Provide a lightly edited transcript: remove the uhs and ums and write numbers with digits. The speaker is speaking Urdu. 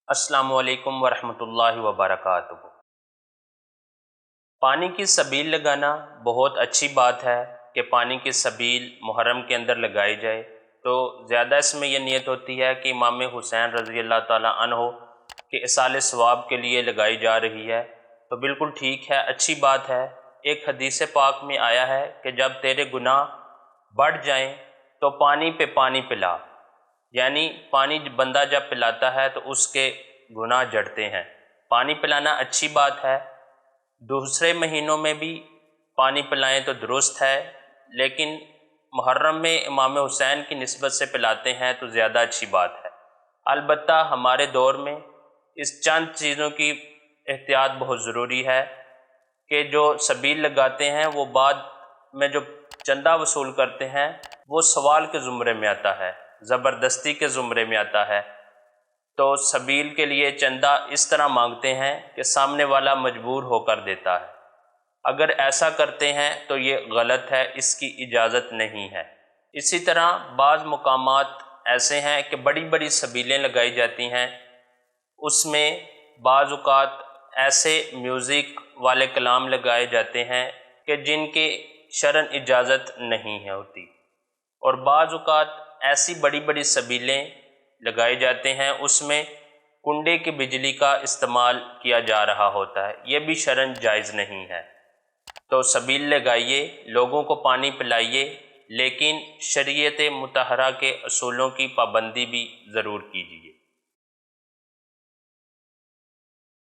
السلام علیکم ورحمۃ اللہ وبرکاتہ۔ پانی کی سبیل لگانا بہت اچھی بات ہے کہ پانی کی سبیل محرم کے اندر لگائی جائے، تو زیادہ اس میں یہ نیت ہوتی ہے کہ امام حسین رضی اللہ تعالیٰ عنہ کے ایصال ثواب کے لیے لگائی جا رہی ہے، تو بالکل ٹھیک ہے، اچھی بات ہے۔ ایک حدیث پاک میں آیا ہے کہ جب تیرے گناہ بڑھ جائیں تو پانی پہ پانی پلا، یعنی پانی بندہ جب پلاتا ہے تو اس کے گناہ جڑتے ہیں۔ پانی پلانا اچھی بات ہے، دوسرے مہینوں میں بھی پانی پلائیں تو درست ہے، لیکن محرم میں امام حسین کی نسبت سے پلاتے ہیں تو زیادہ اچھی بات ہے۔ البتہ ہمارے دور میں اس چند چیزوں کی احتیاط بہت ضروری ہے کہ جو سبیل لگاتے ہیں وہ بعد میں جو چندہ وصول کرتے ہیں وہ سوال کے زمرے میں آتا ہے، زبردستی کے زمرے میں آتا ہے، تو سبیل کے لیے چندہ اس طرح مانگتے ہیں کہ سامنے والا مجبور ہو کر دیتا ہے۔ اگر ایسا کرتے ہیں تو یہ غلط ہے، اس کی اجازت نہیں ہے۔ اسی طرح بعض مقامات ایسے ہیں کہ بڑی بڑی سبیلیں لگائی جاتی ہیں، اس میں بعض اوقات ایسے میوزک والے کلام لگائے جاتے ہیں کہ جن کے شرعاً اجازت نہیں ہے ہوتی، اور بعض اوقات ایسی بڑی بڑی سبیلیں لگائے جاتے ہیں اس میں کنڈے کی بجلی کا استعمال کیا جا رہا ہوتا ہے، یہ بھی شرعاً جائز نہیں ہے۔ تو سبیل لگائیے، لوگوں کو پانی پلائیے، لیکن شریعت مطہرہ کے اصولوں کی پابندی بھی ضرور کیجیے۔